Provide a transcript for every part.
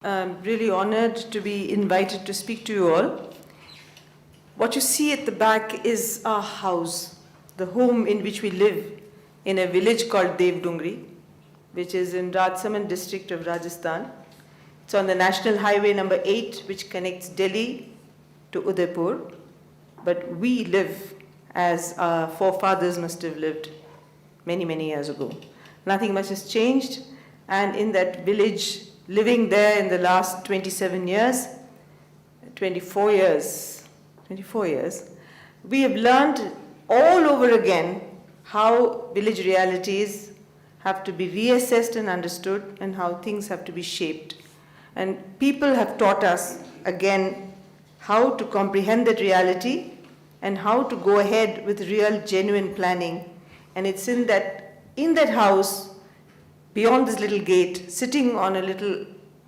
I'm really honored to be invited to speak to you all. What you see at the back is our house, the home in which we live in a village called Devdungri, which is in Rajsamand district of Rajasthan. It's on the National Highway number 8, which connects Delhi to Udaipur. But we live as our forefathers must have lived many, many years ago. Nothing much has changed, and in that village, living there in the last 24 years, we have learned all over again how village realities have to be reassessed and understood, and how things have to be shaped. And people have taught us again how to comprehend that reality and how to go ahead with real, genuine planning. And it's in that house, beyond this little gate, sitting on a little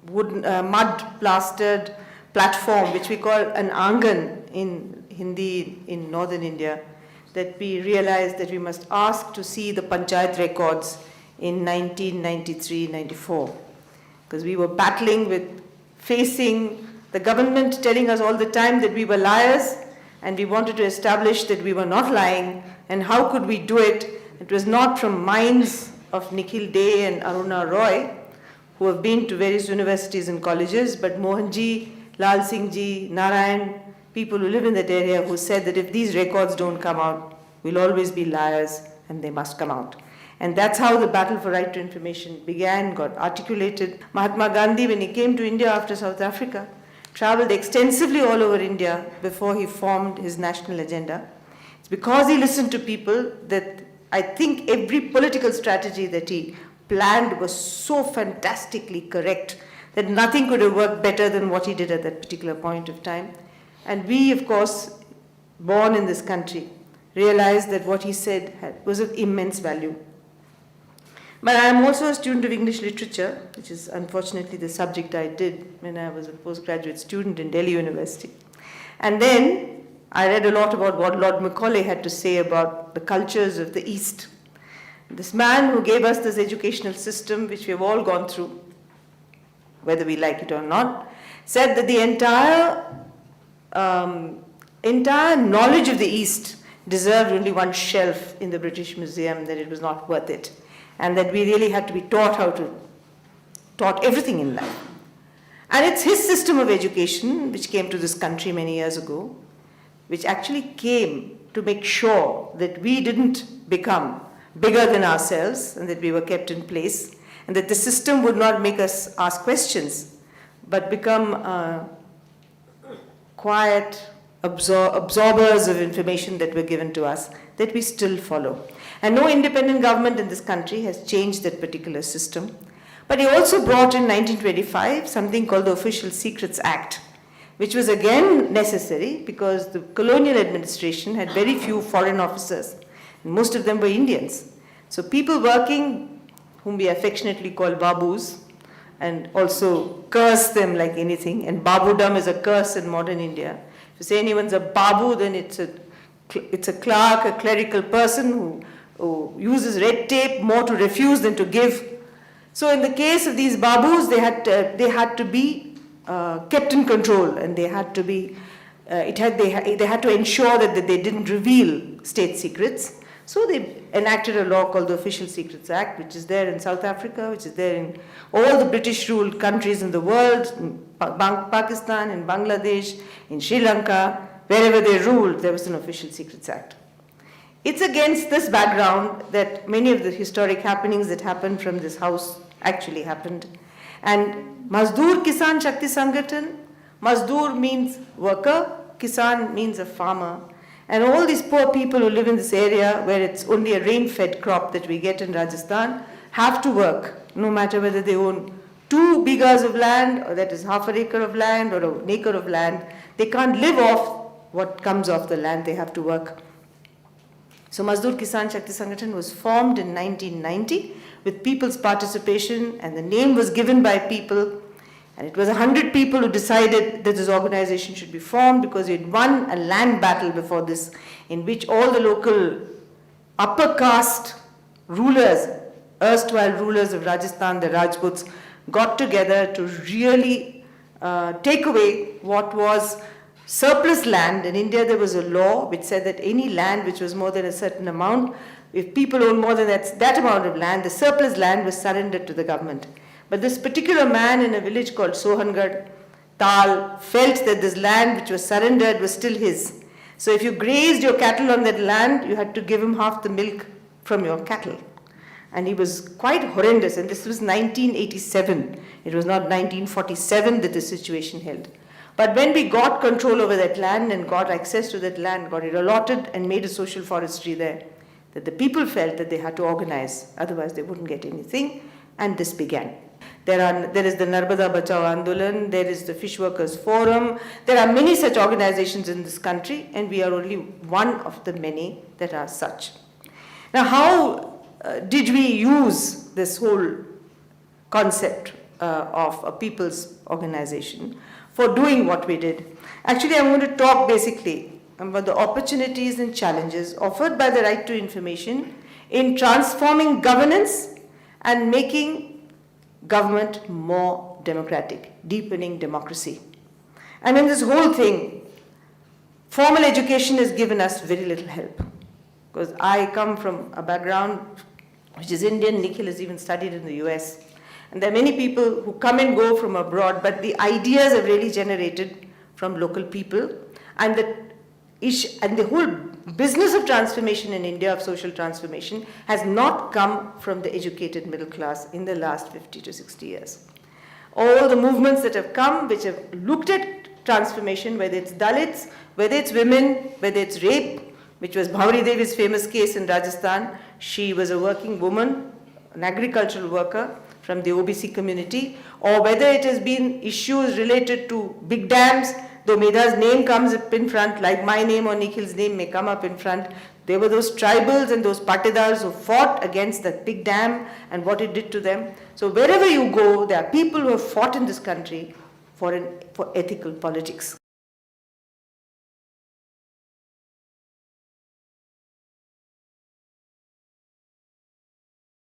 wooden, mud-plastered platform, which we call an angan in Hindi in northern India, that we realized that we must ask to see the panchayat records in 1993-94. Because we were battling with facing the government telling us all the time that we were liars, and we wanted to establish that we were not lying, and how could we do it? It was not from minds of Nikhil Dey and Aruna Roy, who have been to various universities and colleges, but Mohanji, Lal Singh Ji, Narayan, people who live in that area, who said that if these records don't come out, we'll always be liars and they must come out. And that's how the battle for right to information began, got articulated. Mahatma Gandhi, when he came to India after South Africa, traveled extensively all over India before he formed his national agenda. It's because he listened to people that I think every political strategy that he planned was so fantastically correct that nothing could have worked better than what he did at that particular point of time. And we, of course, born in this country, realized that what he said was of immense value. But I am also a student of English literature, which is unfortunately the subject I did when I was a postgraduate student in Delhi University. And then I read a lot about what Lord Macaulay had to say about the cultures of the East. This man who gave us this educational system, which we have all gone through, whether we like it or not, said that the entire knowledge of the East deserved only one shelf in the British Museum, that it was not worth it, and that we really had to be taught everything in life. And it's his system of education, which came to this country many years ago, which actually came to make sure that we didn't become bigger than ourselves, and that we were kept in place, and that the system would not make us ask questions, but become quiet absorbers of information that were given to us, that we still follow. And no independent government in this country has changed that particular system. But he also brought in 1925 something called the Official Secrets Act, which was again necessary because the colonial administration had very few foreign officers. Most of them were Indians. So people working, whom we affectionately call babus, and also curse them like anything, and babudam is a curse in modern India. If you say anyone's a babu, then it's a clerk, a clerical person who uses red tape more to refuse than to give. So in the case of these babus, they had to be kept in control, and they had to be, they had to ensure that they didn't reveal state secrets. So they enacted a law called the Official Secrets Act, which is there in South Africa, which is there in all the British-ruled countries in the world, in Pakistan, in Bangladesh, in Sri Lanka, wherever they ruled, there was an Official Secrets Act. It's against this background that many of the historic happenings that happened from this house actually happened. And Mazdoor Kisan Shakti Sangathan, Mazdoor means worker, Kisan means a farmer. And all these poor people who live in this area where it's only a rain-fed crop that we get in Rajasthan have to work, no matter whether they own 2 bighas of land, or that is half an acre of land, or an acre of land. They can't live off what comes off the land, they have to work. So Mazdoor Kisan Shakti Sangathan was formed in 1990 with people's participation, and the name was given by people. And it was 100 people who decided that this organization should be formed, because we had won a land battle before this, in which all the local upper caste rulers, erstwhile rulers of Rajasthan, the Rajputs, got together to really take away what was surplus land. In India, there was a law which said that any land which was more than a certain amount, if people owned more than that amount of land, the surplus land was surrendered to the government. But this particular man in a village called Sohangarh, Tal, felt that this land which was surrendered was still his. So if you grazed your cattle on that land, you had to give him half the milk from your cattle. And he was quite horrendous, and this was 1987. It was not 1947 that the situation held. But when we got control over that land and got access to that land, got it allotted and made a social forestry there, that the people felt that they had to organize, otherwise they wouldn't get anything, and this began. There is the Narmada Bachao Andolan, there is the Fish Workers Forum, there are many such organizations in this country, and we are only one of the many that are such. Now, how did we use this whole concept of a people's organization for doing what we did? Actually, I'm going to talk basically about the opportunities and challenges offered by the right to information in transforming governance and making government more democratic, deepening democracy. And in this whole thing, formal education has given us very little help. Because I come from a background which is Indian. Nikhil has even studied in the US. And there are many people who come and go from abroad, but the ideas are really generated from local people. And the whole business of transformation in India, of social transformation, has not come from the educated middle class in the last 50 to 60 years. All the movements that have come, which have looked at transformation, whether it's Dalits, whether it's women, whether it's rape, which was Bhauri Devi's famous case in Rajasthan. She was a working woman, an agricultural worker from the OBC community, or whether it has been issues related to big dams, though Medha's name comes up in front, like my name or Nikhil's name may come up in front. There were those tribals and those patidars who fought against that big dam and what it did to them. So wherever you go, there are people who have fought in this country for ethical politics.